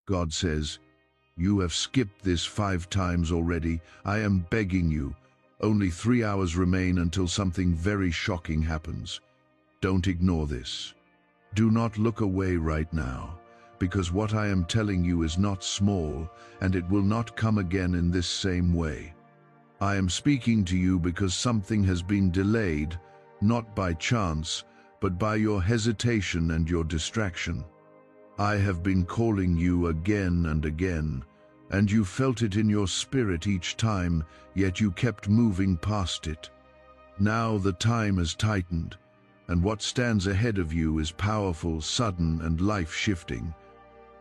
God says, "You have skipped this 5 times already. I am begging you. Only 3 hours remain until something very shocking happens. Don't ignore this. Do not look away right now, because what I am telling you is not small, and it will not come again in this same way. I am speaking to you because something has been delayed, not by chance, but by your hesitation and your distraction. I have been calling you again and again, and you felt it in your spirit each time, yet you kept moving past it. Now the time has tightened, and what stands ahead of you is powerful, sudden, and life-shifting.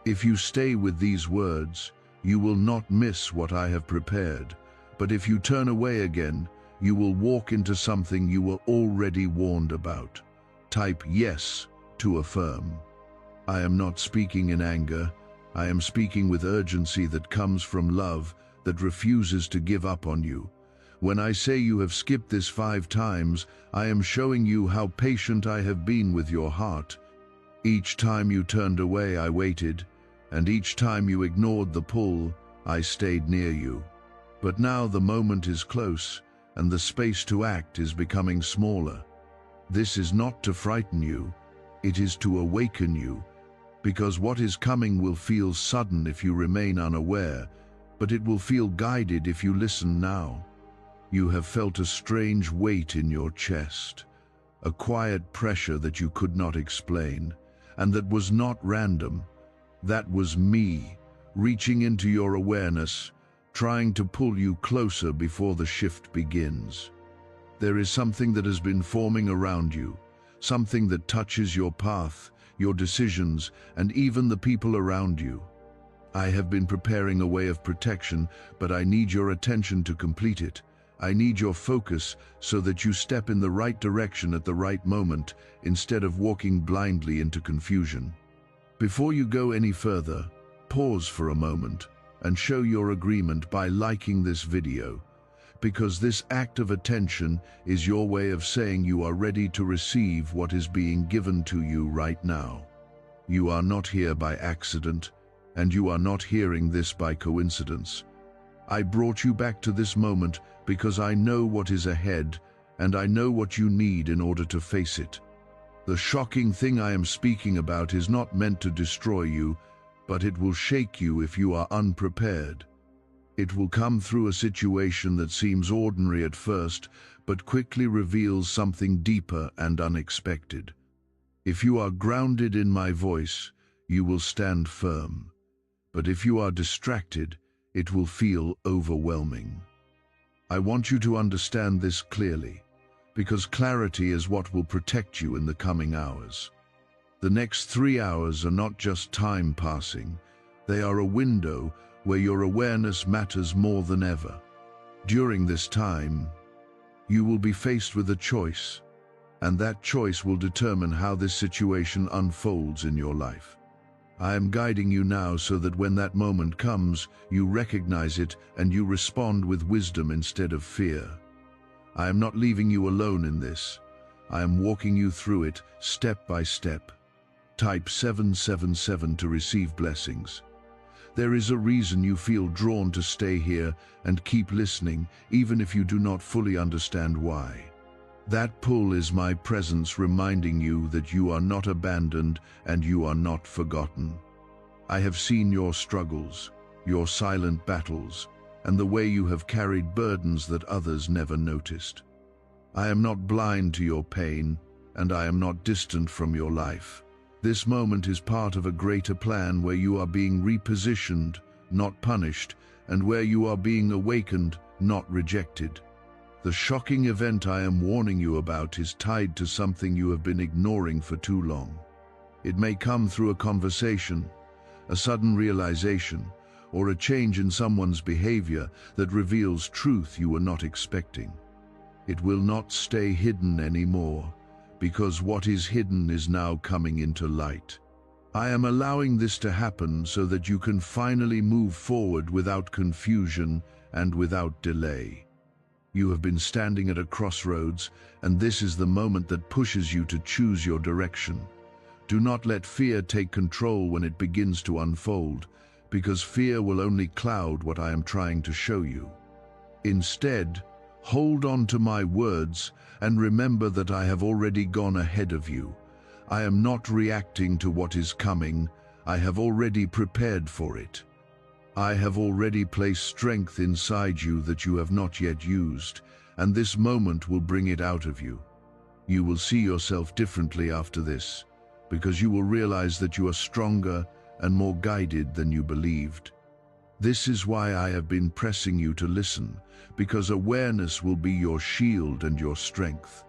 If you stay with these words, you will not miss what I have prepared, but if you turn away again, you will walk into something you were already warned about. Type yes to affirm. I am not speaking in anger. I am speaking with urgency that comes from love, that refuses to give up on you. When I say you have skipped this 5 times, I am showing you how patient I have been with your heart. Each time you turned away, I waited, and each time you ignored the pull, I stayed near you. But now the moment is close, and the space to act is becoming smaller. This is not to frighten you, it is to awaken you, because what is coming will feel sudden if you remain unaware, but it will feel guided if you listen now. You have felt a strange weight in your chest, a quiet pressure that you could not explain, and that was not random. That was me, reaching into your awareness, trying to pull you closer before the shift begins. There is something that has been forming around you, something that touches your path, your decisions, and even the people around you. I have been preparing a way of protection, but I need your attention to complete it. I need your focus so that you step in the right direction at the right moment, instead of walking blindly into confusion. Before you go any further, pause for a moment and show your agreement by liking this video, because this act of attention is your way of saying you are ready to receive what is being given to you right now. You are not here by accident, and you are not hearing this by coincidence. I brought you back to this moment because I know what is ahead, and I know what you need in order to face it. The shocking thing I am speaking about is not meant to destroy you, but it will shake you if you are unprepared. It will come through a situation that seems ordinary at first, but quickly reveals something deeper and unexpected. If you are grounded in my voice, you will stand firm. But if you are distracted, it will feel overwhelming. I want you to understand this clearly, because clarity is what will protect you in the coming hours. The next 3 hours are not just time passing, they are a window where your awareness matters more than ever. During this time, you will be faced with a choice, and that choice will determine how this situation unfolds in your life. I am guiding you now so that when that moment comes, you recognize it and you respond with wisdom instead of fear. I am not leaving you alone in this. I am walking you through it step by step. Type 777 to receive blessings. There is a reason you feel drawn to stay here and keep listening, even if you do not fully understand why. That pull is my presence reminding you that you are not abandoned and you are not forgotten. I have seen your struggles, your silent battles, and the way you have carried burdens that others never noticed. I am not blind to your pain, and I am not distant from your life. This moment is part of a greater plan where you are being repositioned, not punished, and where you are being awakened, not rejected. The shocking event I am warning you about is tied to something you have been ignoring for too long. It may come through a conversation, a sudden realization, or a change in someone's behavior that reveals truth you were not expecting. It will not stay hidden anymore, because what is hidden is now coming into light. I am allowing this to happen so that you can finally move forward without confusion and without delay. You have been standing at a crossroads, and this is the moment that pushes you to choose your direction. Do not let fear take control when it begins to unfold, because fear will only cloud what I am trying to show you. Instead, hold on to my words and remember that I have already gone ahead of you. I am not reacting to what is coming. I have already prepared for it. I have already placed strength inside you that you have not yet used, and this moment will bring it out of you. You will see yourself differently after this, because you will realize that you are stronger and more guided than you believed. This is why I have been pressing you to listen, because awareness will be your shield and your strength.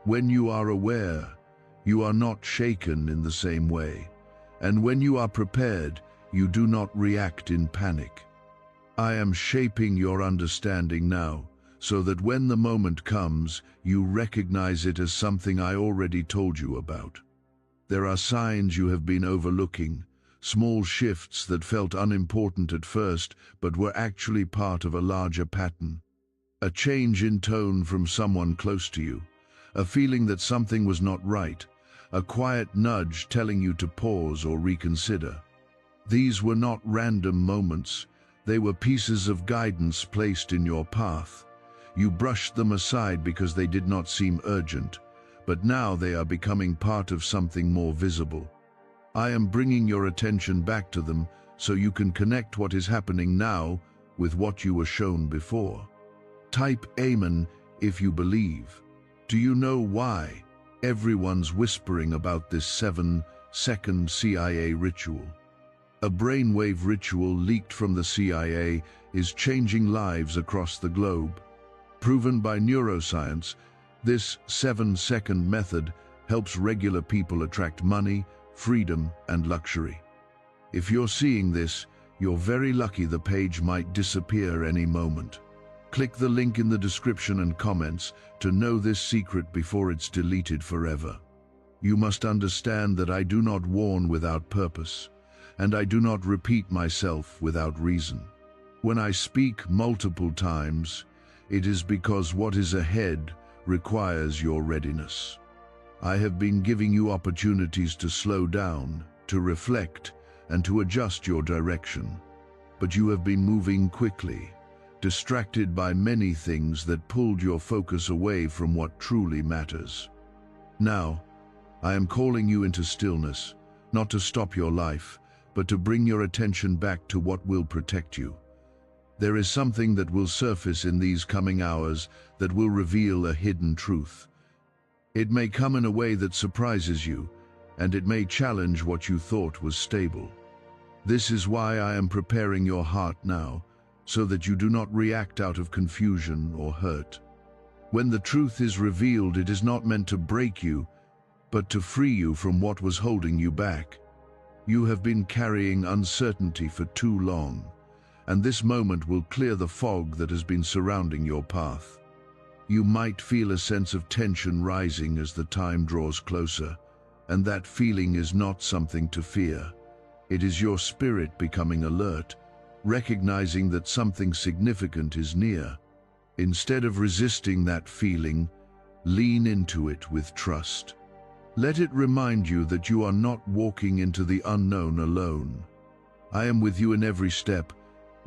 When you are aware, you are not shaken in the same way, and when you are prepared, you do not react in panic. I am shaping your understanding now, so that when the moment comes, you recognize it as something I already told you about. There are signs you have been overlooking, small shifts that felt unimportant at first but were actually part of a larger pattern. A change in tone from someone close to you, a feeling that something was not right, a quiet nudge telling you to pause or reconsider. These were not random moments, they were pieces of guidance placed in your path. You brushed them aside because they did not seem urgent, but now they are becoming part of something more visible. I am bringing your attention back to them so you can connect what is happening now with what you were shown before. Type Amen if you believe. Do you know why everyone's whispering about this 7-second CIA ritual? A brainwave ritual leaked from the CIA is changing lives across the globe. Proven by neuroscience, this 7-second method helps regular people attract money, freedom, and luxury. If you're seeing this, you're very lucky. The page might disappear any moment. Click the link in the description and comments to know this secret before it's deleted forever. You must understand that I do not warn without purpose, and I do not repeat myself without reason. When I speak multiple times, it is because what is ahead requires your readiness. I have been giving you opportunities to slow down, to reflect, and to adjust your direction. But you have been moving quickly, distracted by many things that pulled your focus away from what truly matters. Now, I am calling you into stillness, not to stop your life, but to bring your attention back to what will protect you. There is something that will surface in these coming hours that will reveal a hidden truth. It may come in a way that surprises you, and it may challenge what you thought was stable. This is why I am preparing your heart now, so that you do not react out of confusion or hurt. When the truth is revealed, it is not meant to break you, but to free you from what was holding you back. You have been carrying uncertainty for too long, and this moment will clear the fog that has been surrounding your path. You might feel a sense of tension rising as the time draws closer, and that feeling is not something to fear. It is your spirit becoming alert, recognizing that something significant is near. Instead of resisting that feeling, lean into it with trust. Let it remind you that you are not walking into the unknown alone. I am with you in every step,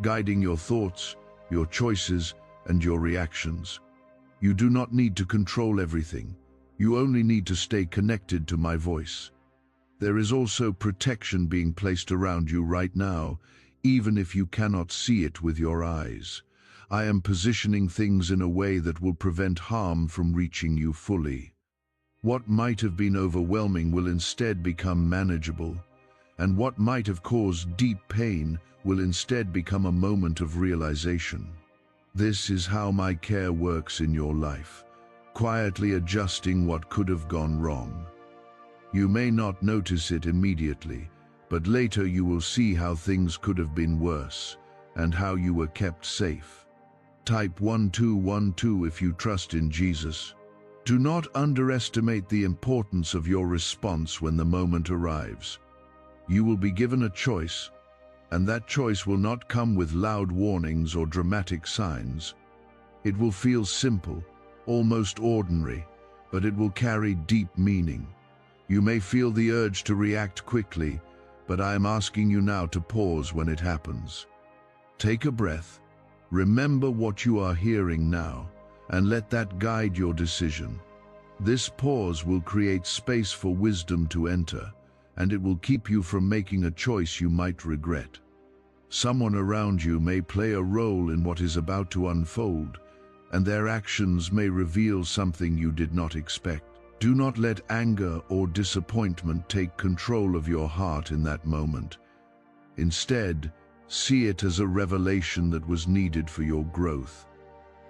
guiding your thoughts, your choices, and your reactions. You do not need to control everything. You only need to stay connected to my voice. There is also protection being placed around you right now, even if you cannot see it with your eyes. I am positioning things in a way that will prevent harm from reaching you fully. What might have been overwhelming will instead become manageable, and what might have caused deep pain will instead become a moment of realization. This is how my care works in your life, quietly adjusting what could have gone wrong. You may not notice it immediately, but later you will see how things could have been worse, and how you were kept safe. Type 1212 if you trust in Jesus. Do not underestimate the importance of your response when the moment arrives. You will be given a choice, and that choice will not come with loud warnings or dramatic signs. It will feel simple, almost ordinary, but it will carry deep meaning. You may feel the urge to react quickly, but I am asking you now to pause when it happens. Take a breath, remember what you are hearing now, and let that guide your decision. This pause will create space for wisdom to enter, and it will keep you from making a choice you might regret. Someone around you may play a role in what is about to unfold, and their actions may reveal something you did not expect. Do not let anger or disappointment take control of your heart in that moment. Instead, see it as a revelation that was needed for your growth.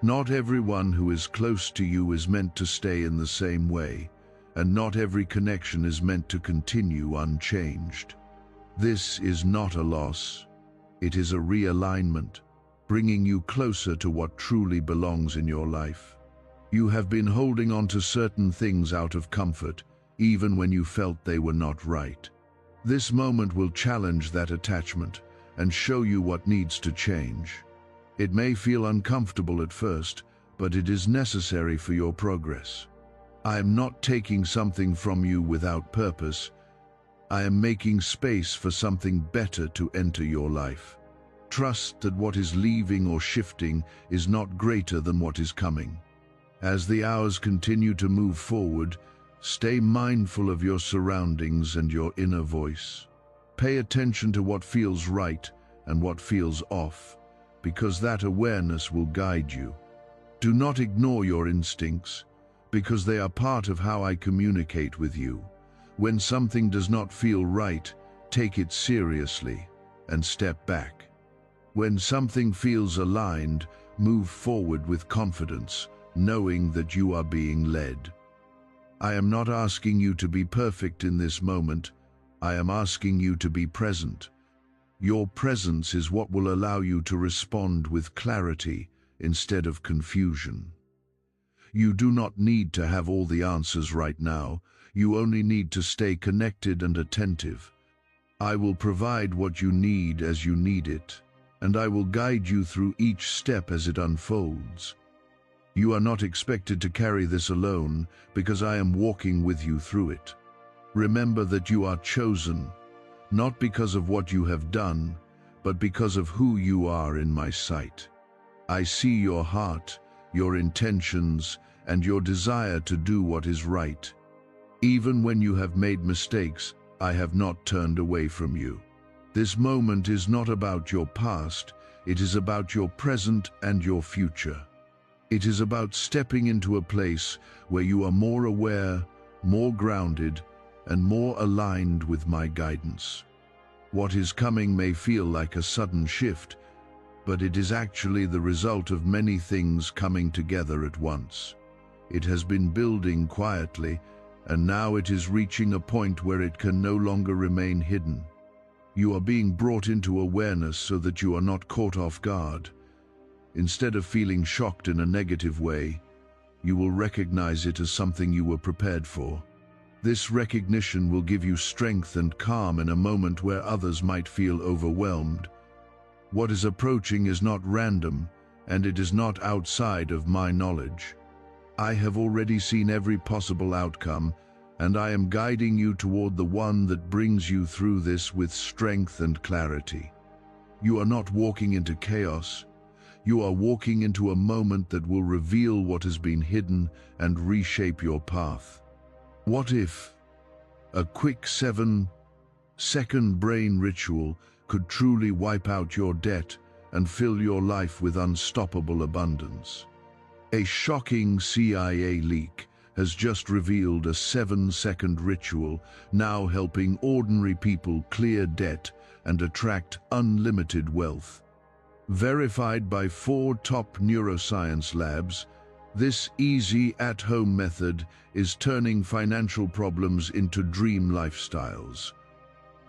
Not everyone who is close to you is meant to stay in the same way, and not every connection is meant to continue unchanged. This is not a loss. It is a realignment, bringing you closer to what truly belongs in your life. You have been holding on to certain things out of comfort, even when you felt they were not right. This moment will challenge that attachment and show you what needs to change. It may feel uncomfortable at first, but it is necessary for your progress. I am not taking something from you without purpose. I am making space for something better to enter your life. Trust that what is leaving or shifting is not greater than what is coming. As the hours continue to move forward, stay mindful of your surroundings and your inner voice. Pay attention to what feels right and what feels off, because that awareness will guide you. Do not ignore your instincts, because they are part of how I communicate with you. When something does not feel right, take it seriously and step back. When something feels aligned, move forward with confidence, knowing that you are being led. I am not asking you to be perfect in this moment. I am asking you to be present. Your presence is what will allow you to respond with clarity instead of confusion. You do not need to have all the answers right now. You only need to stay connected and attentive. I will provide what you need as you need it, and I will guide you through each step as it unfolds. You are not expected to carry this alone, because I am walking with you through it. Remember that you are chosen, not because of what you have done, but because of who you are in my sight. I see your heart, your intentions, and your desire to do what is right. Even when you have made mistakes, I have not turned away from you. This moment is not about your past, it is about your present and your future. It is about stepping into a place where you are more aware, more grounded, and more aligned with my guidance. What is coming may feel like a sudden shift, but it is actually the result of many things coming together at once. It has been building quietly, and now it is reaching a point where it can no longer remain hidden. You are being brought into awareness so that you are not caught off guard. Instead of feeling shocked in a negative way, you will recognize it as something you were prepared for. This recognition will give you strength and calm in a moment where others might feel overwhelmed. What is approaching is not random, and it is not outside of my knowledge. I have already seen every possible outcome, and I am guiding you toward the one that brings you through this with strength and clarity. You are not walking into chaos. You are walking into a moment that will reveal what has been hidden and reshape your path. What if a quick 7-second brain ritual could truly wipe out your debt and fill your life with unstoppable abundance? A shocking CIA leak has just revealed a 7-second ritual now helping ordinary people clear debt and attract unlimited wealth. Verified by 4 top neuroscience labs, this easy at-home method is turning financial problems into dream lifestyles.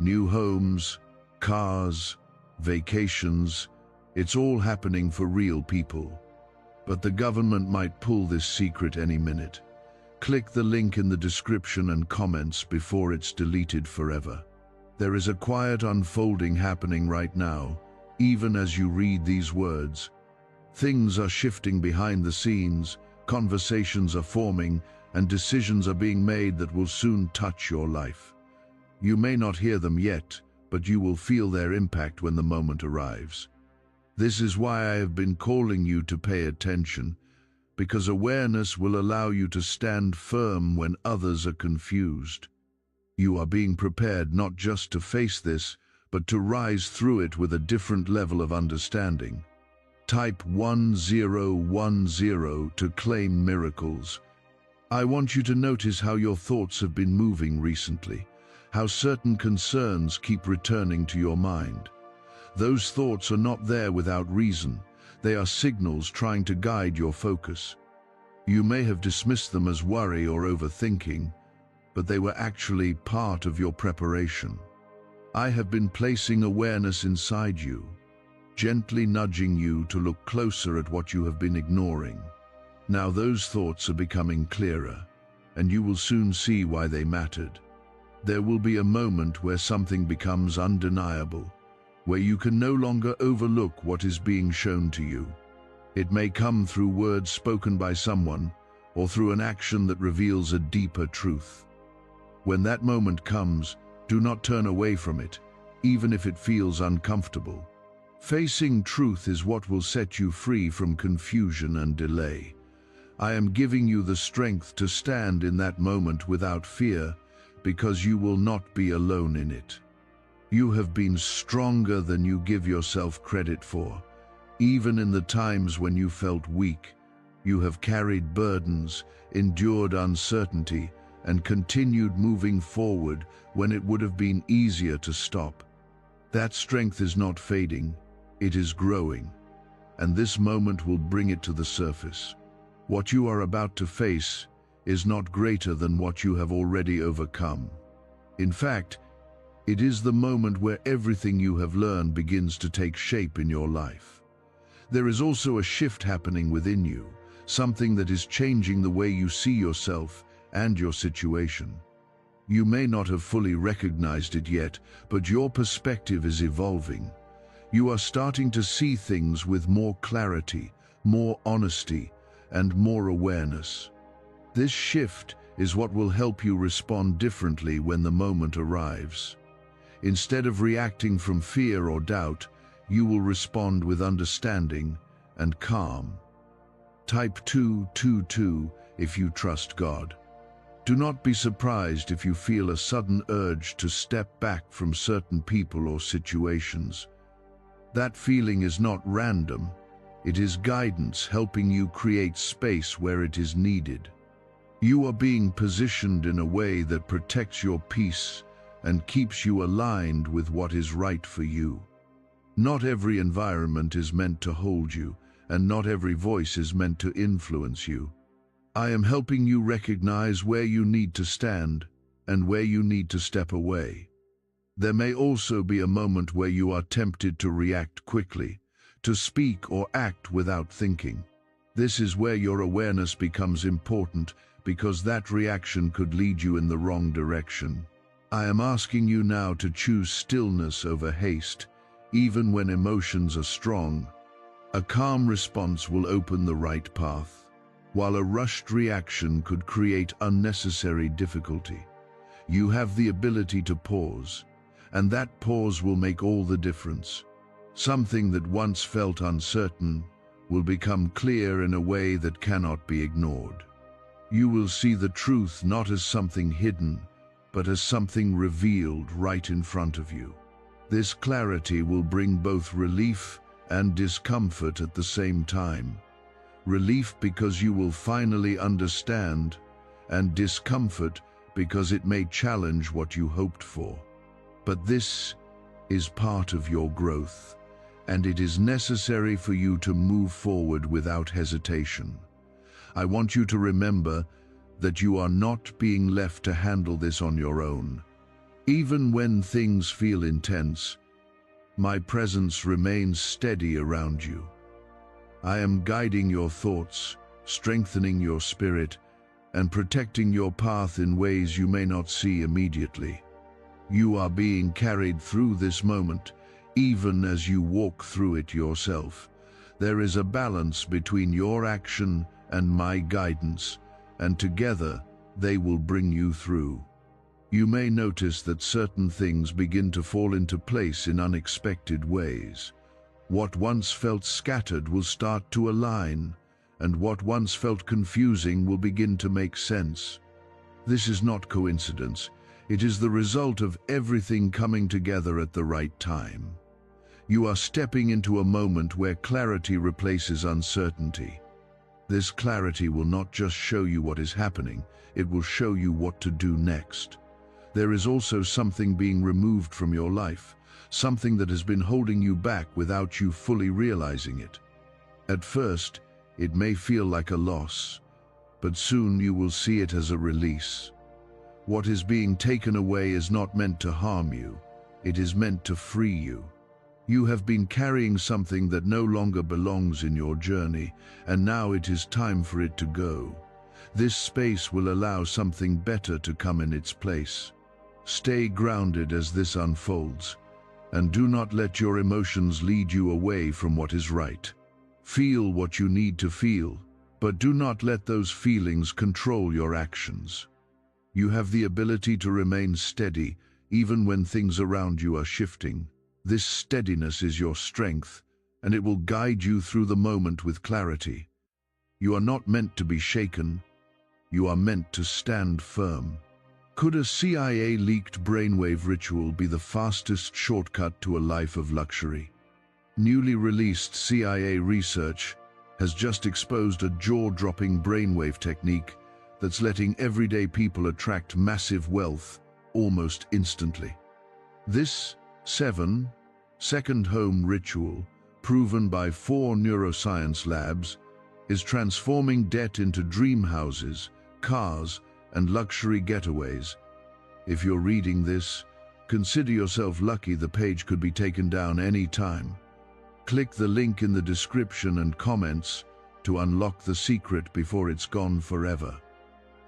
New homes, cars, vacations, it's all happening for real people. But the government might pull this secret any minute. Click the link in the description and comments before it's deleted forever. There is a quiet unfolding happening right now, even as you read these words. Things are shifting behind the scenes, conversations are forming, and decisions are being made that will soon touch your life. You may not hear them yet, but you will feel their impact when the moment arrives. This is why I have been calling you to pay attention, because awareness will allow you to stand firm when others are confused. You are being prepared not just to face this, but to rise through it with a different level of understanding. Type 1010 to claim miracles. I want you to notice how your thoughts have been moving recently, how certain concerns keep returning to your mind. Those thoughts are not there without reason. They are signals trying to guide your focus. You may have dismissed them as worry or overthinking, but they were actually part of your preparation. I have been placing awareness inside you, gently nudging you to look closer at what you have been ignoring. Now those thoughts are becoming clearer, and you will soon see why they mattered. There will be a moment where something becomes undeniable, where you can no longer overlook what is being shown to you. It may come through words spoken by someone, or through an action that reveals a deeper truth. When that moment comes, do not turn away from it, even if it feels uncomfortable. Facing truth is what will set you free from confusion and delay. I am giving you the strength to stand in that moment without fear, because you will not be alone in it. You have been stronger than you give yourself credit for. Even in the times when you felt weak, you have carried burdens, endured uncertainty, and continued moving forward when it would have been easier to stop. That strength is not fading, it is growing, and this moment will bring it to the surface. What you are about to face is not greater than what you have already overcome. In fact, it is the moment where everything you have learned begins to take shape in your life. There is also a shift happening within you, something that is changing the way you see yourself and your situation. You may not have fully recognized it yet, but your perspective is evolving. You are starting to see things with more clarity, more honesty, and more awareness. This shift is what will help you respond differently when the moment arrives. Instead of reacting from fear or doubt, you will respond with understanding and calm. Type 222 if you trust God. Do not be surprised if you feel a sudden urge to step back from certain people or situations. That feeling is not random. It is guidance helping you create space where it is needed. You are being positioned in a way that protects your peace and keeps you aligned with what is right for you. Not every environment is meant to hold you, and not every voice is meant to influence you. I am helping you recognize where you need to stand and where you need to step away. There may also be a moment where you are tempted to react quickly, to speak or act without thinking. This is where your awareness becomes important, because that reaction could lead you in the wrong direction. I am asking you now to choose stillness over haste, even when emotions are strong. A calm response will open the right path, while a rushed reaction could create unnecessary difficulty. You have the ability to pause, and that pause will make all the difference. Something that once felt uncertain will become clear in a way that cannot be ignored. You will see the truth not as something hidden, but as something revealed right in front of you. This clarity will bring both relief and discomfort at the same time. Relief because you will finally understand, and discomfort because it may challenge what you hoped for. But this is part of your growth, and it is necessary for you to move forward without hesitation. I want you to remember that you are not being left to handle this on your own. Even when things feel intense, my presence remains steady around you. I am guiding your thoughts, strengthening your spirit, and protecting your path in ways you may not see immediately. You are being carried through this moment, even as you walk through it yourself. There is a balance between your action and my guidance, and together they will bring you through. You may notice that certain things begin to fall into place in unexpected ways. What once felt scattered will start to align, and what once felt confusing will begin to make sense. This is not coincidence. It is the result of everything coming together at the right time. You are stepping into a moment where clarity replaces uncertainty. This clarity will not just show you what is happening, it will show you what to do next. There is also something being removed from your life, something that has been holding you back without you fully realizing it. At first, it may feel like a loss, but soon you will see it as a release. What is being taken away is not meant to harm you, it is meant to free you. You have been carrying something that no longer belongs in your journey, and now it is time for it to go. This space will allow something better to come in its place. Stay grounded as this unfolds, and do not let your emotions lead you away from what is right. Feel what you need to feel, but do not let those feelings control your actions. You have the ability to remain steady, even when things around you are shifting. This steadiness is your strength, and it will guide you through the moment with clarity. You are not meant to be shaken. You are meant to stand firm. Could a CIA-leaked brainwave ritual be the fastest shortcut to a life of luxury? Newly released CIA research has just exposed a jaw-dropping brainwave technique that's letting everyday people attract massive wealth almost instantly. This 7-second home ritual, proven by 4 neuroscience labs, is transforming debt into dream houses, cars, and luxury getaways. If you're reading this, consider yourself lucky. The page could be taken down any time. Click the link in the description and comments to unlock the secret before it's gone forever.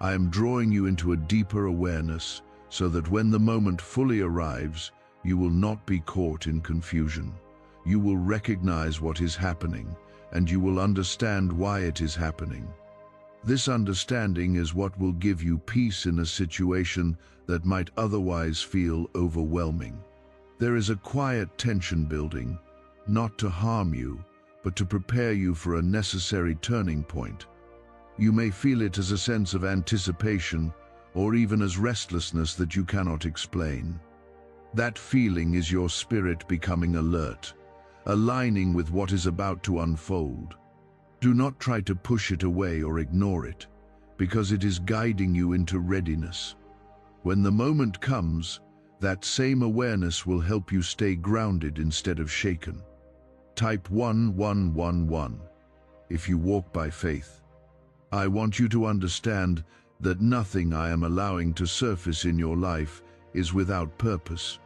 I am drawing you into a deeper awareness so that when the moment fully arrives, you will not be caught in confusion. You will recognize what is happening, and you will understand why it is happening. This understanding is what will give you peace in a situation that might otherwise feel overwhelming. There is a quiet tension building, not to harm you, but to prepare you for a necessary turning point. You may feel it as a sense of anticipation, or even as restlessness that you cannot explain. That feeling is your spirit becoming alert, aligning with what is about to unfold. Do not try to push it away or ignore it, because it is guiding you into readiness. When the moment comes, that same awareness will help you stay grounded instead of shaken. Type 1111 if you walk by faith. I want you to understand that nothing I am allowing to surface in your life is without purpose.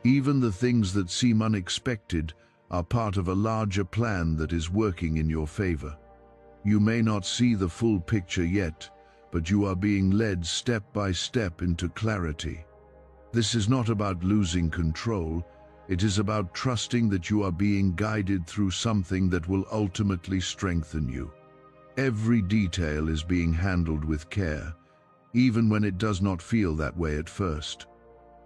Even the things that seem unexpected are part of a larger plan that is working in your favor. You may not see the full picture yet, but you are being led step by step into clarity. This is not about losing control. It is about trusting that you are being guided through something that will ultimately strengthen you. Every detail is being handled with care, even when it does not feel that way at first.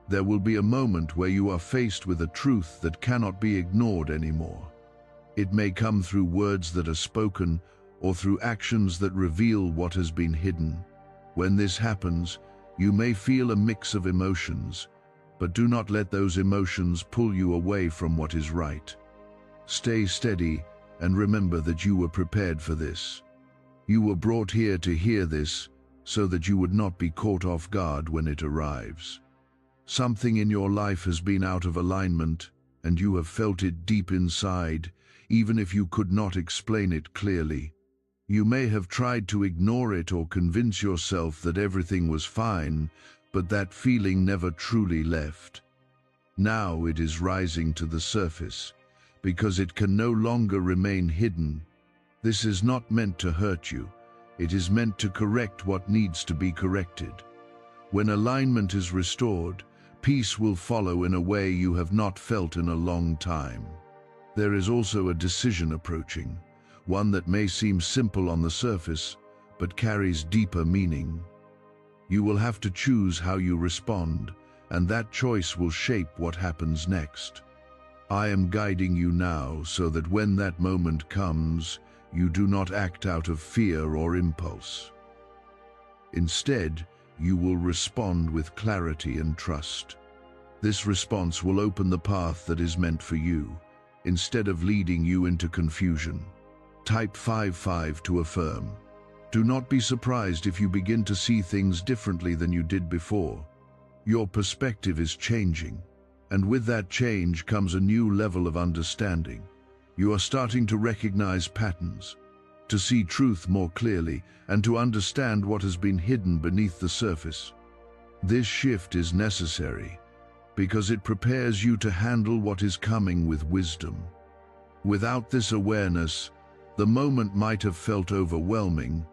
There will be a moment where you are faced with a truth that cannot be ignored anymore. It may come through words that are spoken or through actions that reveal what has been hidden. When this happens, you may feel a mix of emotions, but do not let those emotions pull you away from what is right. Stay steady and remember that you were prepared for this. You were brought here to hear this so that you would not be caught off guard when it arrives. Something in your life has been out of alignment, and you have felt it deep inside, even if you could not explain it clearly. You may have tried to ignore it or convince yourself that everything was fine, but that feeling never truly left. Now it is rising to the surface, because it can no longer remain hidden. This is not meant to hurt you. It is meant to correct what needs to be corrected. When alignment is restored, peace will follow in a way you have not felt in a long time. There is also a decision approaching, one that may seem simple on the surface, but carries deeper meaning. You will have to choose how you respond, and that choice will shape what happens next. I am guiding you now so that when that moment comes, you do not act out of fear or impulse. Instead, you will respond with clarity and trust. This response will open the path that is meant for you, instead of leading you into confusion. Type 55 to affirm. Do not be surprised if you begin to see things differently than you did before. Your perspective is changing, and with that change comes a new level of understanding. You are starting to recognize patterns, to see truth more clearly, and to understand what has been hidden beneath the surface. This shift is necessary because it prepares you to handle what is coming with wisdom. Without this awareness, the moment might have felt overwhelming,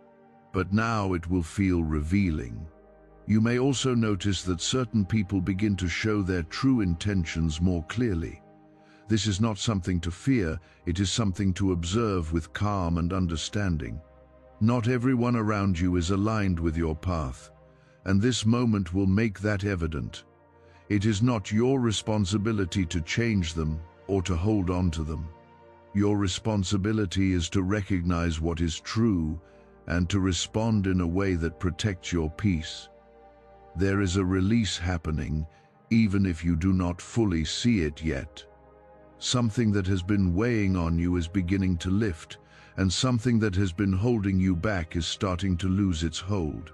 but now it will feel revealing. You may also notice that certain people begin to show their true intentions more clearly. This is not something to fear, it is something to observe with calm and understanding. Not everyone around you is aligned with your path, and this moment will make that evident. It is not your responsibility to change them or to hold on to them. Your responsibility is to recognize what is true and to respond in a way that protects your peace. There is a release happening, even if you do not fully see it yet. Something that has been weighing on you is beginning to lift, and something that has been holding you back is starting to lose its hold.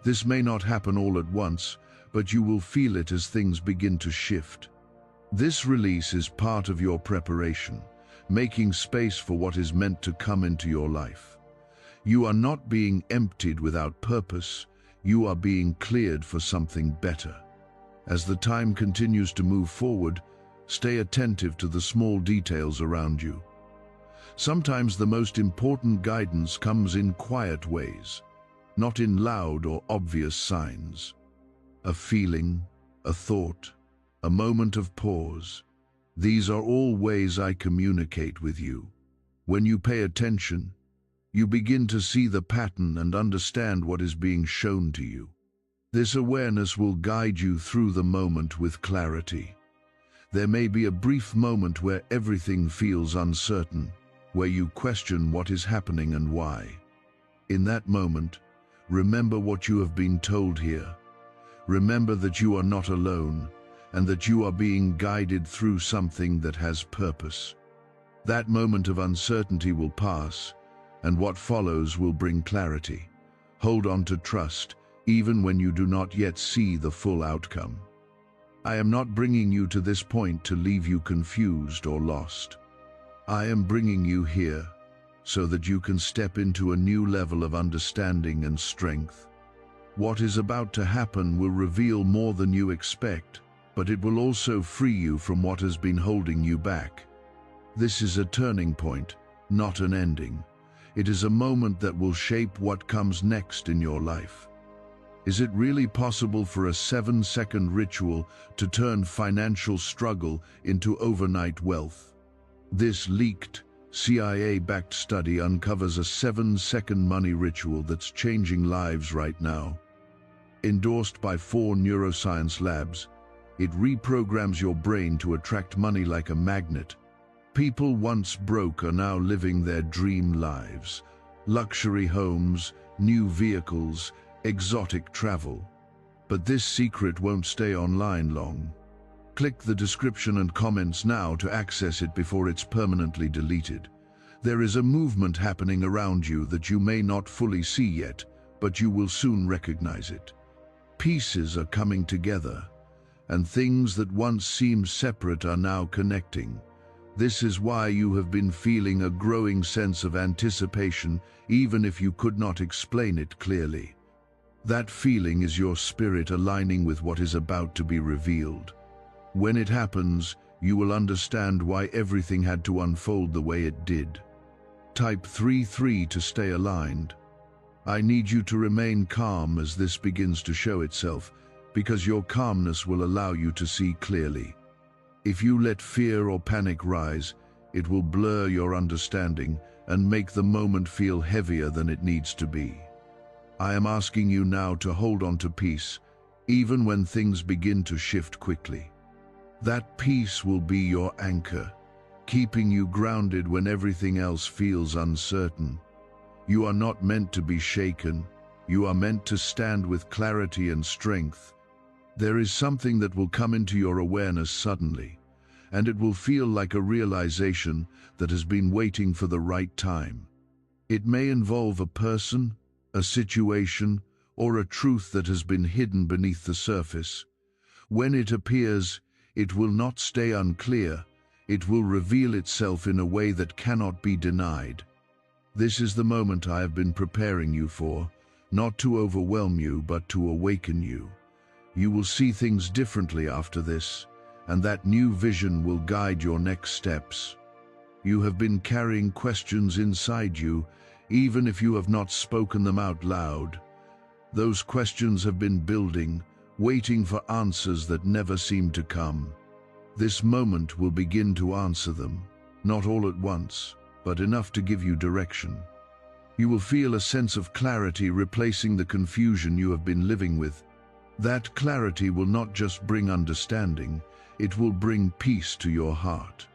This may not happen all at once, but you will feel it as things begin to shift. This release is part of your preparation, making space for what is meant to come into your life. You are not being emptied without purpose, you are being cleared for something better. As the time continues to move forward, stay attentive to the small details around you. Sometimes the most important guidance comes in quiet ways, not in loud or obvious signs. A feeling, a thought, a moment of pause. These are all ways I communicate with you. When you pay attention, you begin to see the pattern and understand what is being shown to you. This awareness will guide you through the moment with clarity. There may be a brief moment where everything feels uncertain, where you question what is happening and why. In that moment, remember what you have been told here. Remember that you are not alone, and that you are being guided through something that has purpose. That moment of uncertainty will pass, and what follows will bring clarity. Hold on to trust, even when you do not yet see the full outcome. I am not bringing you to this point to leave you confused or lost. I am bringing you here so that you can step into a new level of understanding and strength. What is about to happen will reveal more than you expect, but it will also free you from what has been holding you back. This is a turning point, not an ending. It is a moment that will shape what comes next in your life. Is it really possible for a 7-second ritual to turn financial struggle into overnight wealth? This leaked, CIA-backed study uncovers a 7-second money ritual that's changing lives right now. Endorsed by 4 neuroscience labs, it reprograms your brain to attract money like a magnet. People once broke are now living their dream lives. Luxury homes, new vehicles, exotic travel. But this secret won't stay online long. Click the description and comments now to access it before it's permanently deleted. There is a movement happening around you that you may not fully see yet, but you will soon recognize it. Pieces are coming together, and things that once seemed separate are now connecting. This is why you have been feeling a growing sense of anticipation, even if you could not explain it clearly. That feeling is your spirit aligning with what is about to be revealed. When it happens, you will understand why everything had to unfold the way it did. Type 33 to stay aligned. I need you to remain calm as this begins to show itself, because your calmness will allow you to see clearly. If you let fear or panic rise, it will blur your understanding and make the moment feel heavier than it needs to be. I am asking you now to hold on to peace, even when things begin to shift quickly. That peace will be your anchor, keeping you grounded when everything else feels uncertain. You are not meant to be shaken. You are meant to stand with clarity and strength. There is something that will come into your awareness suddenly, and it will feel like a realization that has been waiting for the right time. It may involve a person, a situation, or a truth that has been hidden beneath the surface. When it appears, it will not stay unclear. It will reveal itself in a way that cannot be denied. This is the moment I have been preparing you for, not to overwhelm you, but to awaken you. You will see things differently after this, and that new vision will guide your next steps. You have been carrying questions inside you, even if you have not spoken them out loud. Those questions have been building, waiting for answers that never seem to come. This moment will begin to answer them, not all at once, but enough to give you direction. You will feel a sense of clarity replacing the confusion you have been living with. That clarity will not just bring understanding, it will bring peace to your heart.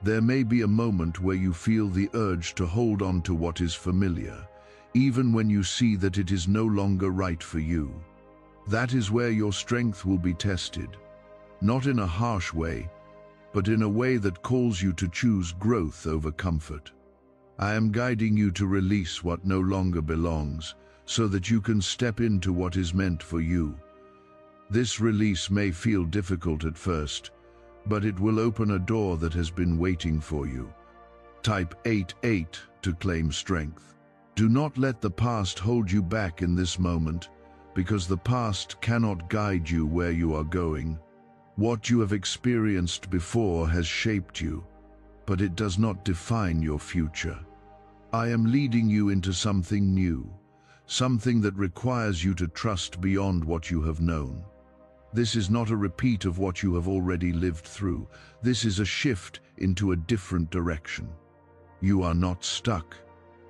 There may be a moment where you feel the urge to hold on to what is familiar, even when you see that it is no longer right for you. That is where your strength will be tested, not in a harsh way, but in a way that calls you to choose growth over comfort. I am guiding you to release what no longer belongs, so that you can step into what is meant for you. This release may feel difficult at first, but it will open a door that has been waiting for you. Type 88 to claim strength. Do not let the past hold you back in this moment, because the past cannot guide you where you are going. What you have experienced before has shaped you, but it does not define your future. I am leading you into something new, something that requires you to trust beyond what you have known. This is not a repeat of what you have already lived through. This is a shift into a different direction. You are not stuck.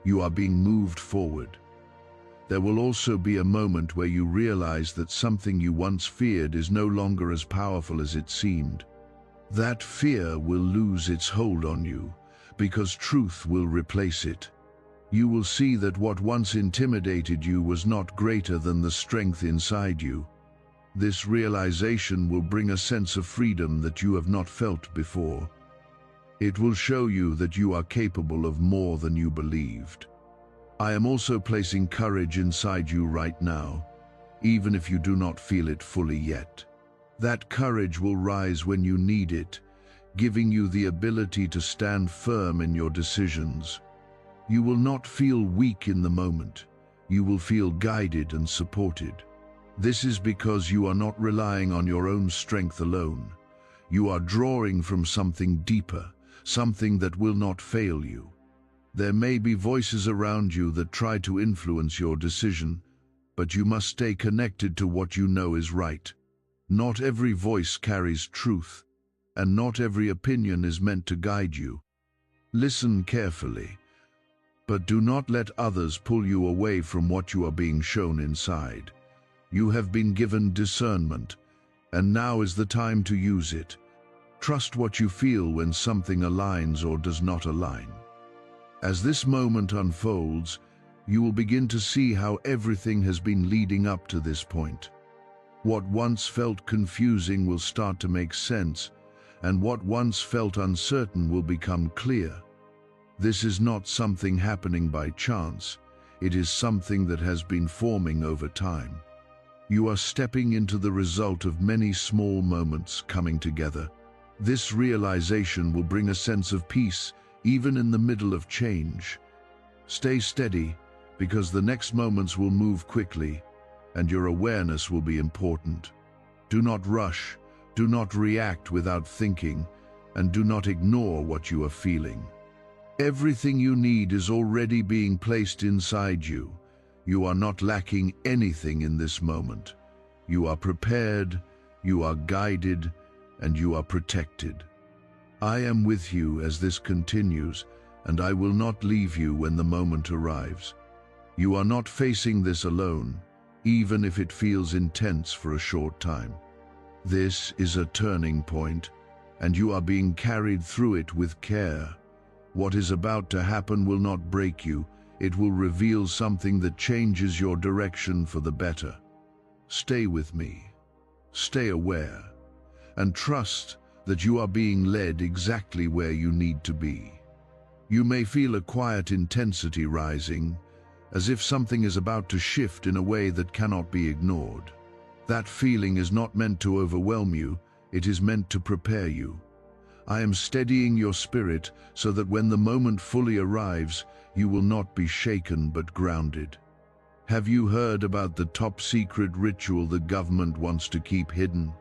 You are being moved forward. There will also be a moment where you realize that something you once feared is no longer as powerful as it seemed. That fear will lose its hold on you, because truth will replace it. You will see that what once intimidated you was not greater than the strength inside you. This realization will bring a sense of freedom that you have not felt before. It will show you that you are capable of more than you believed. I am also placing courage inside you right now, even if you do not feel it fully yet. That courage will rise when you need it, giving you the ability to stand firm in your decisions. You will not feel weak in the moment. You will feel guided and supported. This is because you are not relying on your own strength alone. You are drawing from something deeper, something that will not fail you. There may be voices around you that try to influence your decision, but you must stay connected to what you know is right. Not every voice carries truth, and not every opinion is meant to guide you. Listen carefully, but do not let others pull you away from what you are being shown inside. You have been given discernment, and now is the time to use it. Trust what you feel when something aligns or does not align. As this moment unfolds, you will begin to see how everything has been leading up to this point. What once felt confusing will start to make sense, and what once felt uncertain will become clear. This is not something happening by chance. It is something that has been forming over time. You are stepping into the result of many small moments coming together. This realization will bring a sense of peace, even in the middle of change. Stay steady, because the next moments will move quickly, and your awareness will be important. Do not rush, do not react without thinking, and do not ignore what you are feeling. Everything you need is already being placed inside you. You are not lacking anything in this moment. You are prepared, you are guided, and you are protected. I am with you as this continues, and I will not leave you when the moment arrives. You are not facing this alone, even if it feels intense for a short time. This is a turning point, and you are being carried through it with care. What is about to happen will not break you. It will reveal something that changes your direction for the better. Stay with me. Stay aware, and trust that you are being led exactly where you need to be. You may feel a quiet intensity rising, as if something is about to shift in a way that cannot be ignored. That feeling is not meant to overwhelm you, it is meant to prepare you. I am steadying your spirit so that when the moment fully arrives, you will not be shaken but grounded. Have you heard about the top-secret ritual the government wants to keep hidden?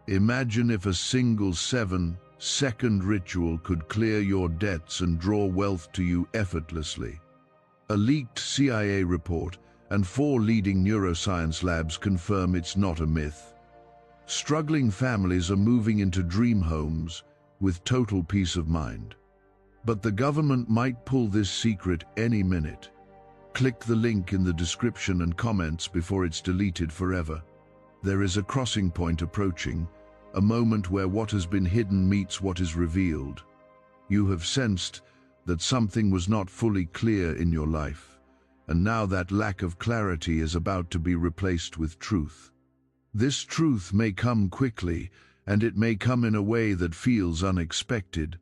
Imagine if a single 7-second ritual could clear your debts and draw wealth to you effortlessly. A leaked CIA report and 4 leading neuroscience labs confirm it's not a myth. Struggling families are moving into dream homes with total peace of mind. But the government might pull this secret any minute. Click the link in the description and comments before it's deleted forever. There is a crossing point approaching, a moment where what has been hidden meets what is revealed. You have sensed that something was not fully clear in your life, and now that lack of clarity is about to be replaced with truth. This truth may come quickly, and it may come in a way that feels unexpected,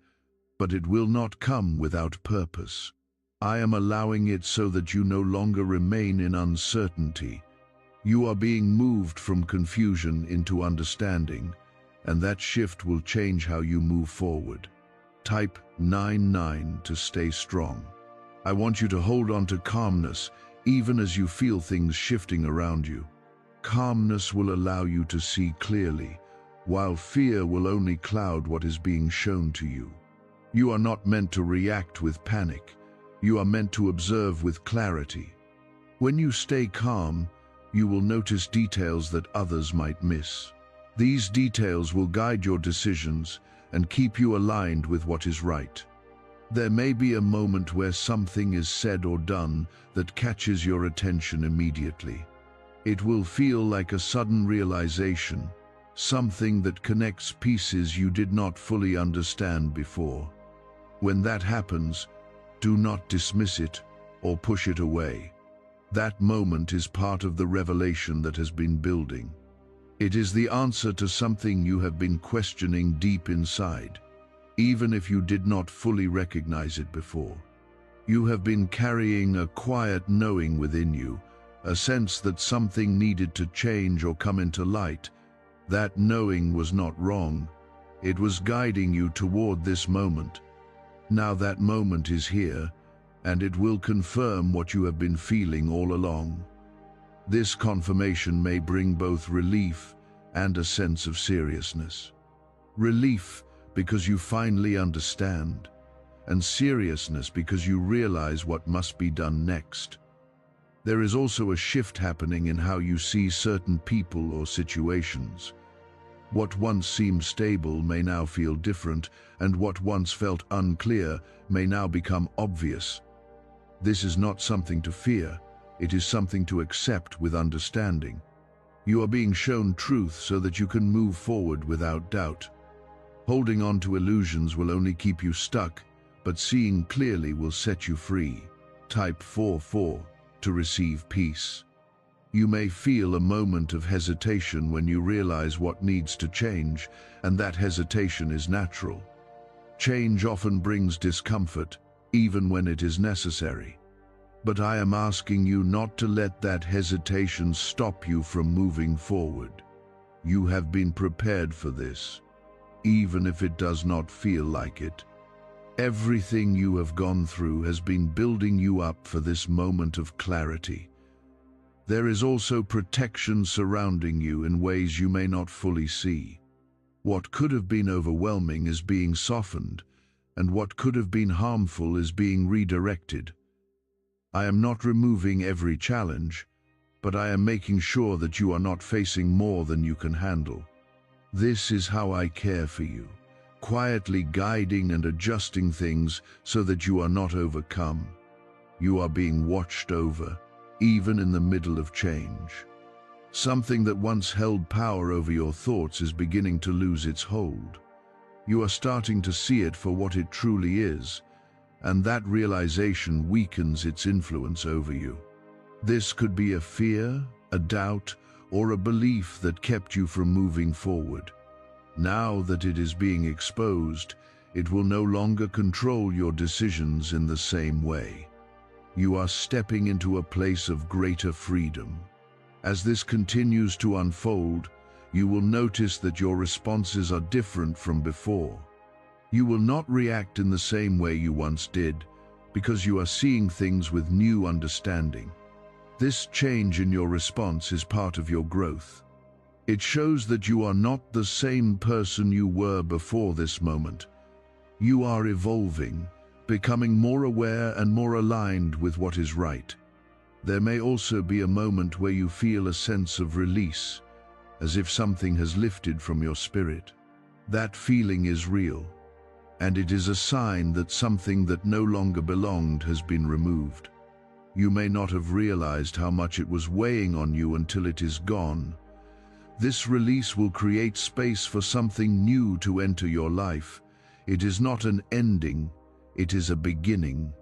but it will not come without purpose. I am allowing it so that you no longer remain in uncertainty. You are being moved from confusion into understanding, and that shift will change how you move forward. Type 99 to stay strong. I want you to hold on to calmness, even as you feel things shifting around you. Calmness will allow you to see clearly, while fear will only cloud what is being shown to you. You are not meant to react with panic. You are meant to observe with clarity. When you stay calm, you will notice details that others might miss. These details will guide your decisions and keep you aligned with what is right. There may be a moment where something is said or done that catches your attention immediately. It will feel like a sudden realization, something that connects pieces you did not fully understand before. When that happens, do not dismiss it or push it away. That moment is part of the revelation that has been building. It is the answer to something you have been questioning deep inside, even if you did not fully recognize it before. You have been carrying a quiet knowing within you, a sense that something needed to change or come into light. That knowing was not wrong. It was guiding you toward this moment. Now that moment is here, and it will confirm what you have been feeling all along. This confirmation may bring both relief and a sense of seriousness. Relief because you finally understand, and seriousness because you realize what must be done next. There is also a shift happening in how you see certain people or situations. What once seemed stable may now feel different, and what once felt unclear may now become obvious. This is not something to fear, it is something to accept with understanding. You are being shown truth so that you can move forward without doubt. Holding on to illusions will only keep you stuck, but seeing clearly will set you free. Type 44 to receive peace. You may feel a moment of hesitation when you realize what needs to change, and that hesitation is natural. Change often brings discomfort, even when it is necessary. But I am asking you not to let that hesitation stop you from moving forward. You have been prepared for this, even if it does not feel like it. Everything you have gone through has been building you up for this moment of clarity. There is also protection surrounding you in ways you may not fully see. What could have been overwhelming is being softened, and what could have been harmful is being redirected. I am not removing every challenge, but I am making sure that you are not facing more than you can handle. This is how I care for you, quietly guiding and adjusting things so that you are not overcome. You are being watched over, even in the middle of change. Something that once held power over your thoughts is beginning to lose its hold. You are starting to see it for what it truly is, and that realization weakens its influence over you. This could be a fear, a doubt, or a belief that kept you from moving forward. Now that it is being exposed, it will no longer control your decisions in the same way. You are stepping into a place of greater freedom. As this continues to unfold, you will notice that your responses are different from before. You will not react in the same way you once did, because you are seeing things with new understanding. This change in your response is part of your growth. It shows that you are not the same person you were before this moment. You are evolving, becoming more aware and more aligned with what is right. There may also be a moment where you feel a sense of release, as if something has lifted from your spirit. That feeling is real, and it is a sign that something that no longer belonged has been removed. You may not have realized how much it was weighing on you until it is gone. This release will create space for something new to enter your life. It is not an ending, it is a beginning.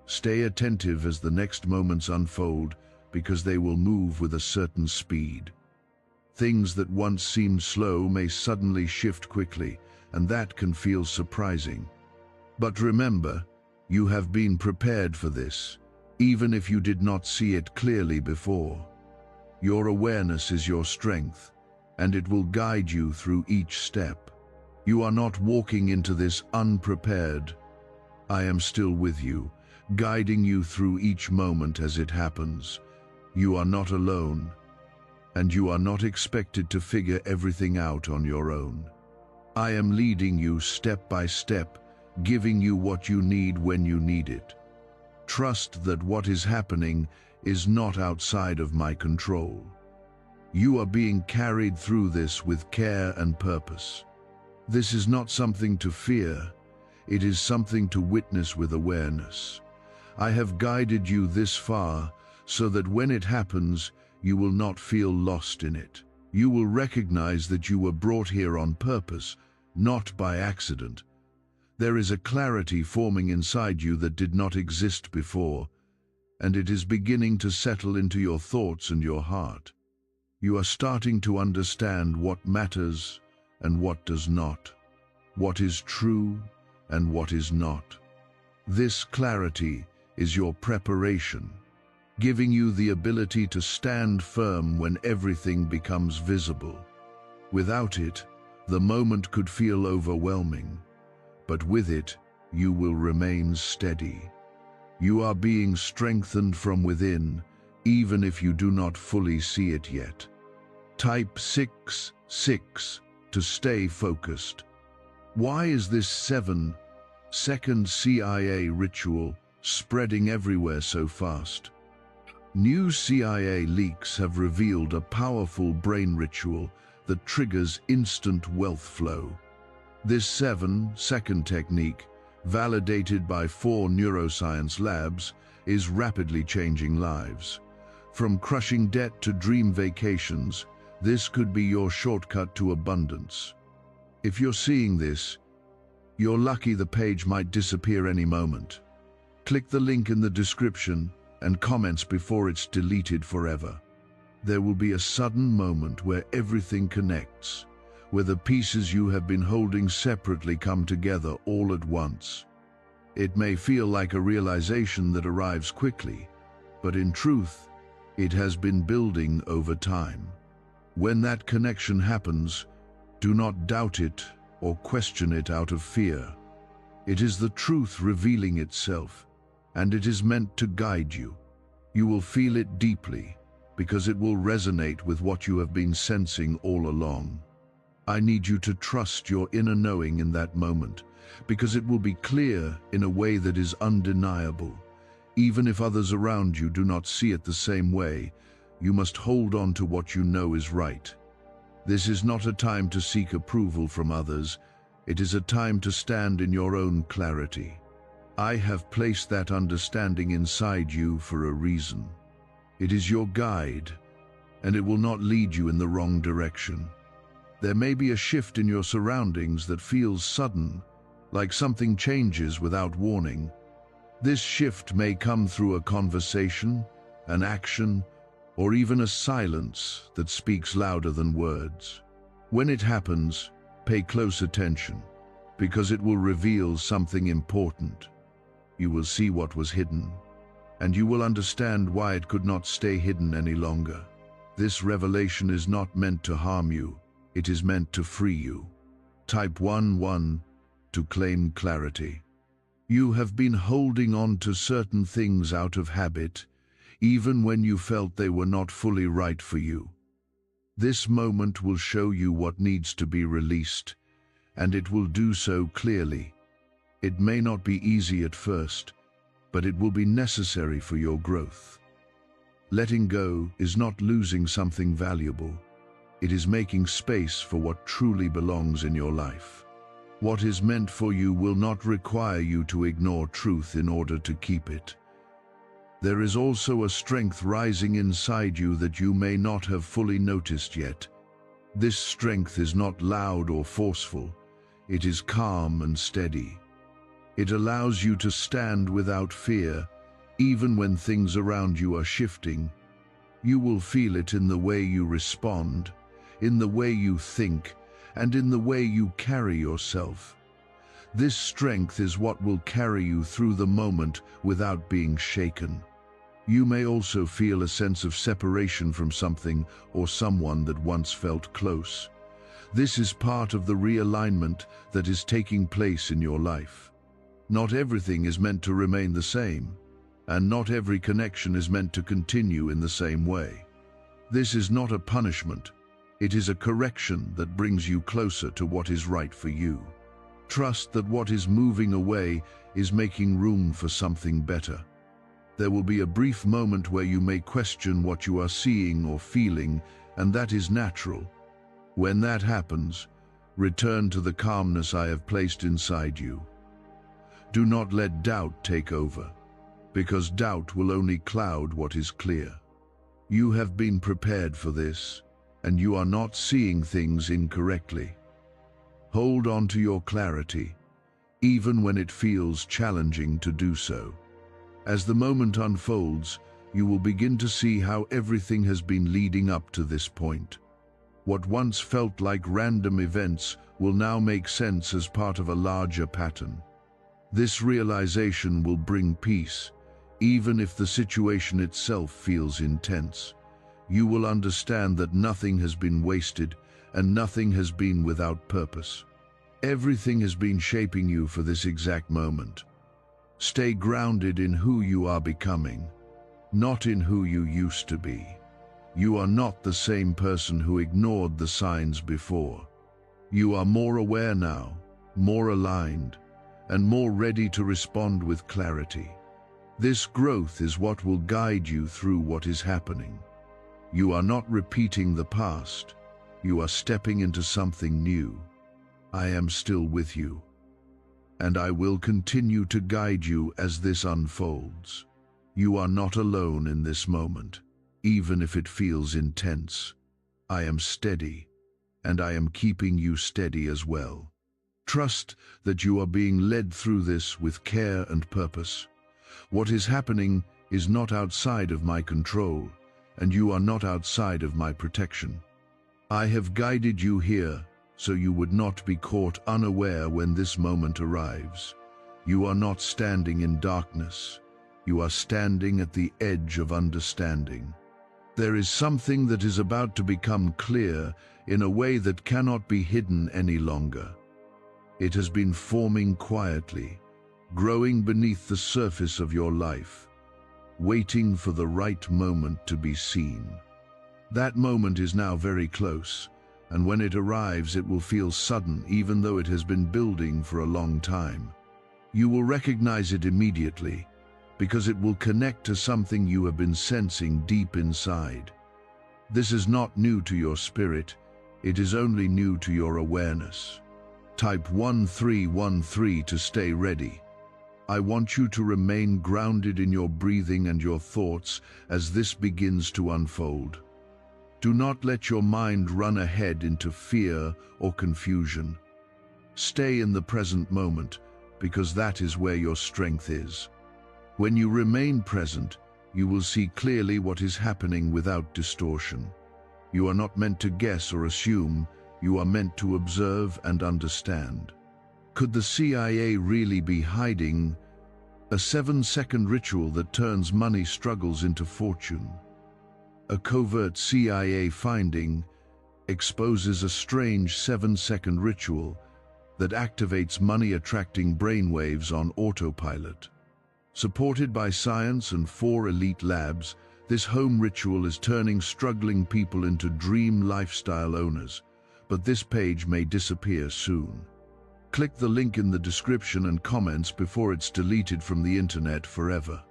Stay attentive as the next moments unfold, because they will move with a certain speed. Things that once seemed slow may suddenly shift quickly, and that can feel surprising. But remember, you have been prepared for this, even if you did not see it clearly before. Your awareness is your strength, and it will guide you through each step. You are not walking into this unprepared. I am still with you, guiding you through each moment as it happens. You are not alone, and you are not expected to figure everything out on your own. I am leading you step by step, giving you what you need when you need it. Trust that what is happening is not outside of my control. You are being carried through this with care and purpose. This is not something to fear, it is something to witness with awareness. I have guided you this far so that when it happens, you will not feel lost in it. You will recognize that you were brought here on purpose, not by accident. There is a clarity forming inside you that did not exist before, and it is beginning to settle into your thoughts and your heart. You are starting to understand what matters and what does not, what is true and what is not. This clarity is your preparation, giving you the ability to stand firm when everything becomes visible. Without it, the moment could feel overwhelming, but with it, you will remain steady. You are being strengthened from within, even if you do not fully see it yet. Type 6 to stay focused. Why is this 7-second CIA ritual spreading everywhere so fast? New CIA leaks have revealed a powerful brain ritual that triggers instant wealth flow. This 7-second technique, validated by 4 neuroscience labs, is rapidly changing lives. From crushing debt to dream vacations, this could be your shortcut to abundance. If you're seeing this, you're lucky. The page might disappear any moment. Click the link in the description and comments before it's deleted forever. There will be a sudden moment where everything connects, where the pieces you have been holding separately come together all at once. It may feel like a realization that arrives quickly, but in truth, it has been building over time. When that connection happens, do not doubt it or question it out of fear. It is the truth revealing itself, and it is meant to guide you. You will feel it deeply, because it will resonate with what you have been sensing all along. I need you to trust your inner knowing in that moment, because it will be clear in a way that is undeniable. Even if others around you do not see it the same way, you must hold on to what you know is right. This is not a time to seek approval from others. It is a time to stand in your own clarity. I have placed that understanding inside you for a reason. It is your guide, and it will not lead you in the wrong direction. There may be a shift in your surroundings that feels sudden, like something changes without warning. This shift may come through a conversation, an action, or even a silence that speaks louder than words. When it happens, pay close attention, because it will reveal something important. You will see what was hidden, and you will understand why it could not stay hidden any longer. This revelation is not meant to harm you, it is meant to free you. Type 1-1 to claim clarity. You have been holding on to certain things out of habit, even when you felt they were not fully right for you. This moment will show you what needs to be released, and it will do so clearly. It may not be easy at first, but it will be necessary for your growth. Letting go is not losing something valuable. It is making space for what truly belongs in your life. What is meant for you will not require you to ignore truth in order to keep it. There is also a strength rising inside you that you may not have fully noticed yet. This strength is not loud or forceful. It is calm and steady. It allows you to stand without fear, even when things around you are shifting. You will feel it in the way you respond, in the way you think, and in the way you carry yourself. This strength is what will carry you through the moment without being shaken. You may also feel a sense of separation from something or someone that once felt close. This is part of the realignment that is taking place in your life. Not everything is meant to remain the same, and not every connection is meant to continue in the same way. This is not a punishment. It is a correction that brings you closer to what is right for you. Trust that what is moving away is making room for something better. There will be a brief moment where you may question what you are seeing or feeling, and that is natural. When that happens, return to the calmness I have placed inside you. Do not let doubt take over, because doubt will only cloud what is clear. You have been prepared for this, and you are not seeing things incorrectly. Hold on to your clarity, even when it feels challenging to do so. As the moment unfolds, you will begin to see how everything has been leading up to this point. What once felt like random events will now make sense as part of a larger pattern. This realization will bring peace, even if the situation itself feels intense. You will understand that nothing has been wasted and nothing has been without purpose. Everything has been shaping you for this exact moment. Stay grounded in who you are becoming, not in who you used to be. You are not the same person who ignored the signs before. You are more aware now, more aligned, and more ready to respond with clarity. This growth is what will guide you through what is happening. You are not repeating the past. You are stepping into something new. I am still with you, and I will continue to guide you as this unfolds. You are not alone in this moment, even if it feels intense. I am steady, and I am keeping you steady as well. Trust that you are being led through this with care and purpose. What is happening is not outside of my control, and you are not outside of my protection. I have guided you here so you would not be caught unaware when this moment arrives. You are not standing in darkness. You are standing at the edge of understanding. There is something that is about to become clear in a way that cannot be hidden any longer. It has been forming quietly, growing beneath the surface of your life, waiting for the right moment to be seen. That moment is now very close, and when it arrives it will feel sudden even though it has been building for a long time. You will recognize it immediately, because it will connect to something you have been sensing deep inside. This is not new to your spirit, it is only new to your awareness. Type 1313 to stay ready. I want you to remain grounded in your breathing and your thoughts as this begins to unfold. Do not let your mind run ahead into fear or confusion. Stay in the present moment, because that is where your strength is. When you remain present, you will see clearly what is happening without distortion. You are not meant to guess or assume, you are meant to observe and understand. Could the CIA really be hiding a 7-second ritual that turns money struggles into fortune? A covert CIA finding exposes a strange 7-second ritual that activates money-attracting brainwaves on autopilot. Supported by science and 4 elite labs, this home ritual is turning struggling people into dream lifestyle owners. But this page may disappear soon. Click the link in the description and comments before it's deleted from the internet forever.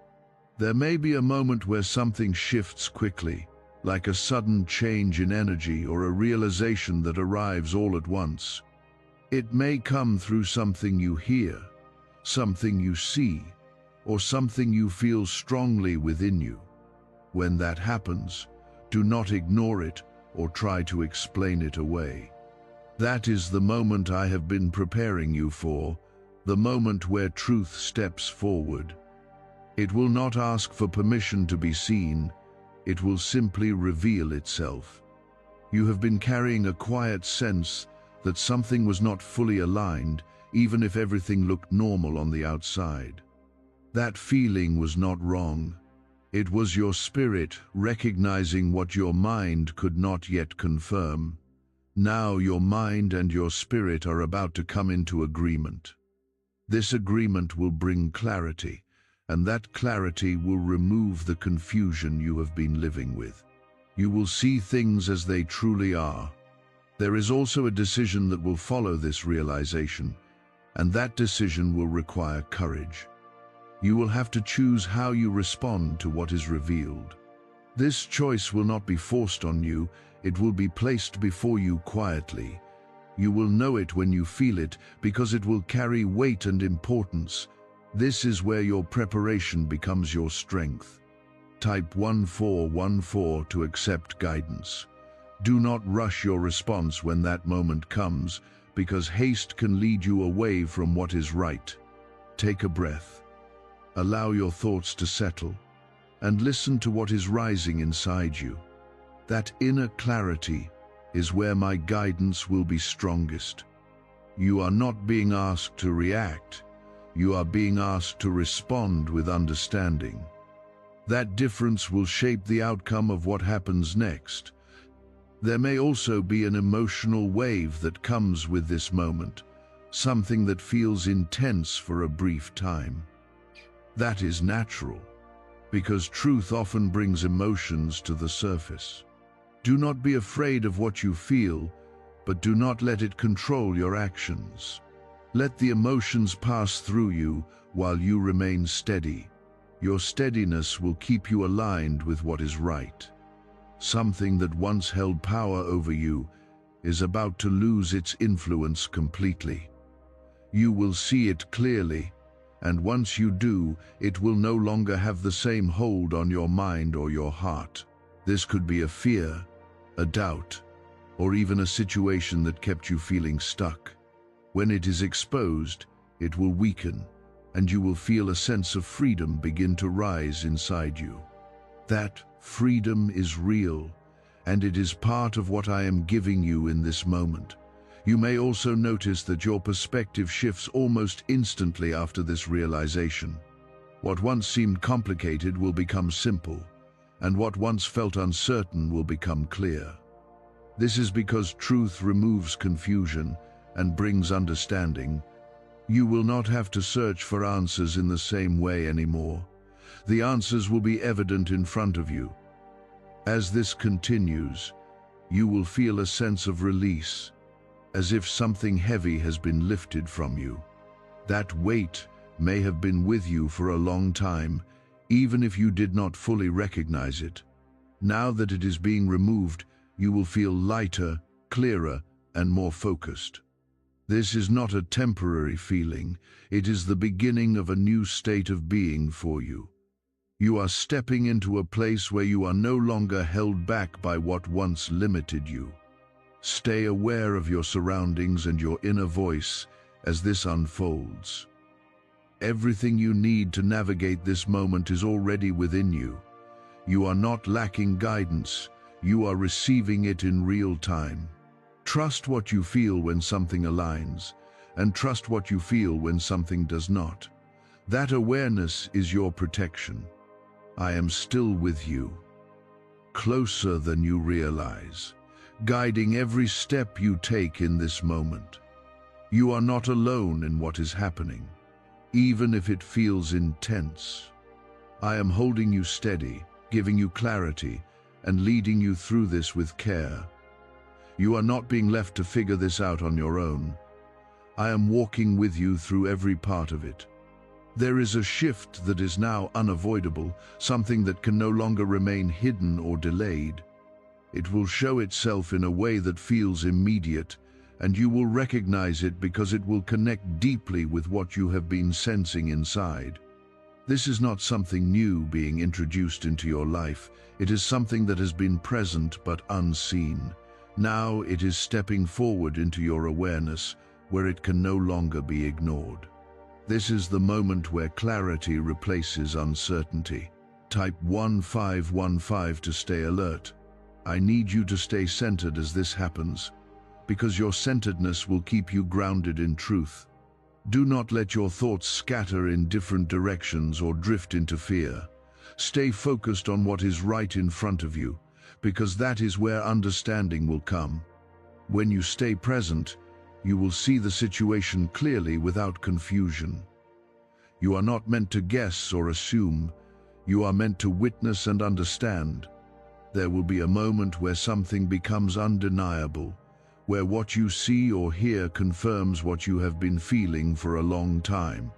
There may be a moment where something shifts quickly, like a sudden change in energy or a realization that arrives all at once. It may come through something you hear, something you see, or something you feel strongly within you. When that happens, do not ignore it or try to explain it away. That is the moment I have been preparing you for, the moment where truth steps forward. It will not ask for permission to be seen, it will simply reveal itself. You have been carrying a quiet sense that something was not fully aligned, even if everything looked normal on the outside. That feeling was not wrong. It was your spirit recognizing what your mind could not yet confirm. Now your mind and your spirit are about to come into agreement. This agreement will bring clarity, and that clarity will remove the confusion you have been living with. You will see things as they truly are. There is also a decision that will follow this realization, and that decision will require courage. You will have to choose how you respond to what is revealed. This choice will not be forced on you, it will be placed before you quietly. You will know it when you feel it, because it will carry weight and importance. This is where your preparation becomes your strength. Type 1414 to accept guidance. Do not rush your response when that moment comes, because haste can lead you away from what is right. Take a breath. Allow your thoughts to settle, and listen to what is rising inside you. That inner clarity is where my guidance will be strongest. You are not being asked to react, you are being asked to respond with understanding. That difference will shape the outcome of what happens next. There may also be an emotional wave that comes with this moment, something that feels intense for a brief time. That is natural, because truth often brings emotions to the surface. Do not be afraid of what you feel, but do not let it control your actions. Let the emotions pass through you while you remain steady. Your steadiness will keep you aligned with what is right. Something that once held power over you is about to lose its influence completely. You will see it clearly, and once you do, it will no longer have the same hold on your mind or your heart. This could be a fear, a doubt, or even a situation that kept you feeling stuck. When it is exposed, it will weaken, and you will feel a sense of freedom begin to rise inside you. That freedom is real, and it is part of what I am giving you in this moment. You may also notice that your perspective shifts almost instantly after this realization. What once seemed complicated will become simple, and what once felt uncertain will become clear. This is because truth removes confusion and brings understanding. You will not have to search for answers in the same way anymore. The answers will be evident in front of you. As this continues, you will feel a sense of release, as if something heavy has been lifted from you. That weight may have been with you for a long time, even if you did not fully recognize it. Now that it is being removed, you will feel lighter, clearer, and more focused. This is not a temporary feeling, it is the beginning of a new state of being for you. You are stepping into a place where you are no longer held back by what once limited you. Stay aware of your surroundings and your inner voice as this unfolds. Everything you need to navigate this moment is already within you. You are not lacking guidance, you are receiving it in real time. Trust what you feel when something aligns, and trust what you feel when something does not. That awareness is your protection. I am still with you, closer than you realize, guiding every step you take in this moment. You are not alone in what is happening, even if it feels intense. I am holding you steady, giving you clarity, and leading you through this with care. You are not being left to figure this out on your own. I am walking with you through every part of it. There is a shift that is now unavoidable, something that can no longer remain hidden or delayed. It will show itself in a way that feels immediate, and you will recognize it because it will connect deeply with what you have been sensing inside. This is not something new being introduced into your life. It is something that has been present but unseen. Now it is stepping forward into your awareness, where it can no longer be ignored. This is the moment where clarity replaces uncertainty. Type 1515 to stay alert. I need you to stay centered as this happens, because your centeredness will keep you grounded in truth. Do not let your thoughts scatter in different directions or drift into fear. Stay focused on what is right in front of you, because that is where understanding will come. When you stay present, you will see the situation clearly without confusion. You are not meant to guess or assume. You are meant to witness and understand. There will be a moment where something becomes undeniable, where what you see or hear confirms what you have been feeling for a long time.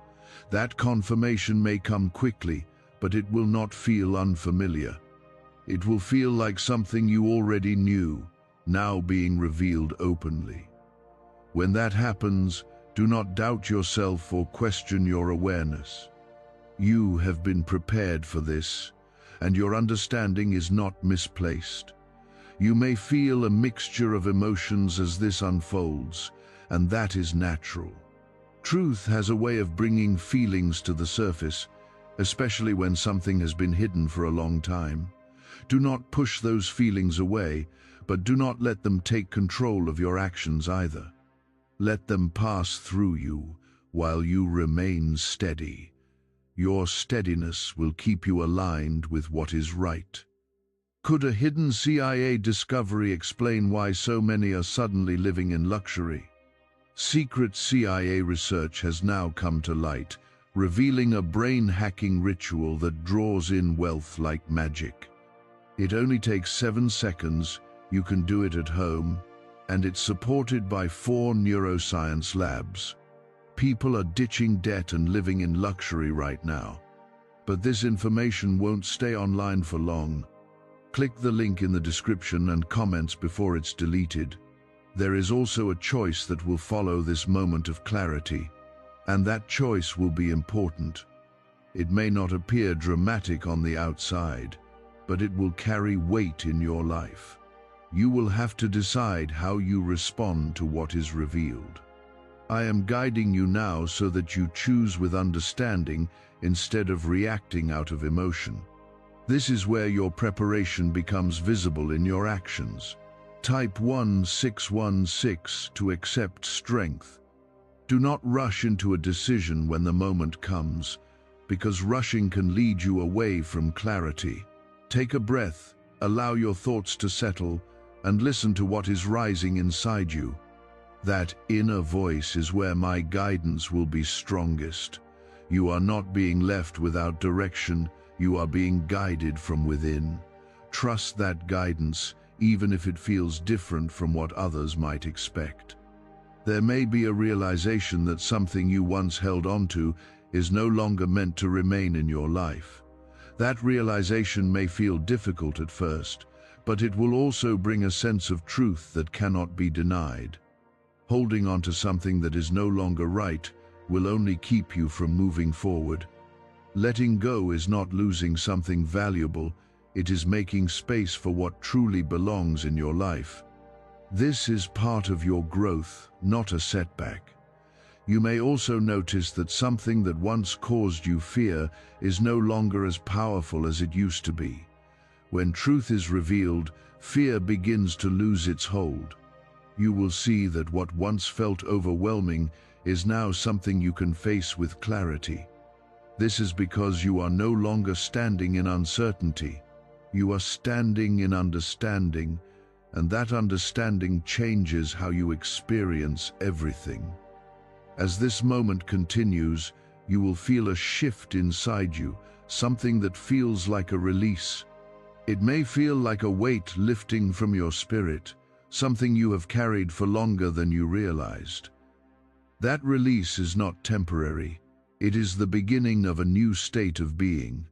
That confirmation may come quickly, but it will not feel unfamiliar. It will feel like something you already knew, now being revealed openly. When that happens, do not doubt yourself or question your awareness. You have been prepared for this, and your understanding is not misplaced. You may feel a mixture of emotions as this unfolds, and that is natural. Truth has a way of bringing feelings to the surface, especially when something has been hidden for a long time. Do not push those feelings away, but do not let them take control of your actions either. Let them pass through you while you remain steady. Your steadiness will keep you aligned with what is right. Could a hidden CIA discovery explain why so many are suddenly living in luxury? Secret CIA research has now come to light, revealing a brain-hacking ritual that draws in wealth like magic. It only takes 7 seconds, you can do it at home, and it's supported by 4 neuroscience labs. People are ditching debt and living in luxury right now. But this information won't stay online for long. Click the link in the description and comments before it's deleted. There is also a choice that will follow this moment of clarity, and that choice will be important. It may not appear dramatic on the outside, but it will carry weight in your life. You will have to decide how you respond to what is revealed. I am guiding you now so that you choose with understanding instead of reacting out of emotion. This is where your preparation becomes visible in your actions. Type 1616 to accept strength. Do not rush into a decision when the moment comes, because rushing can lead you away from clarity. Take a breath, allow your thoughts to settle, and listen to what is rising inside you. That inner voice is where my guidance will be strongest. You are not being left without direction, you are being guided from within. Trust that guidance, even if it feels different from what others might expect. There may be a realization that something you once held onto is no longer meant to remain in your life. That realization may feel difficult at first, but it will also bring a sense of truth that cannot be denied. Holding on to something that is no longer right will only keep you from moving forward. Letting go is not losing something valuable, it is making space for what truly belongs in your life. This is part of your growth, not a setback. You may also notice that something that once caused you fear is no longer as powerful as it used to be. When truth is revealed, fear begins to lose its hold. You will see that what once felt overwhelming is now something you can face with clarity. This is because you are no longer standing in uncertainty. You are standing in understanding, and that understanding changes how you experience everything. As this moment continues, you will feel a shift inside you, something that feels like a release. It may feel like a weight lifting from your spirit, something you have carried for longer than you realized. That release is not temporary. It is the beginning of a new state of being.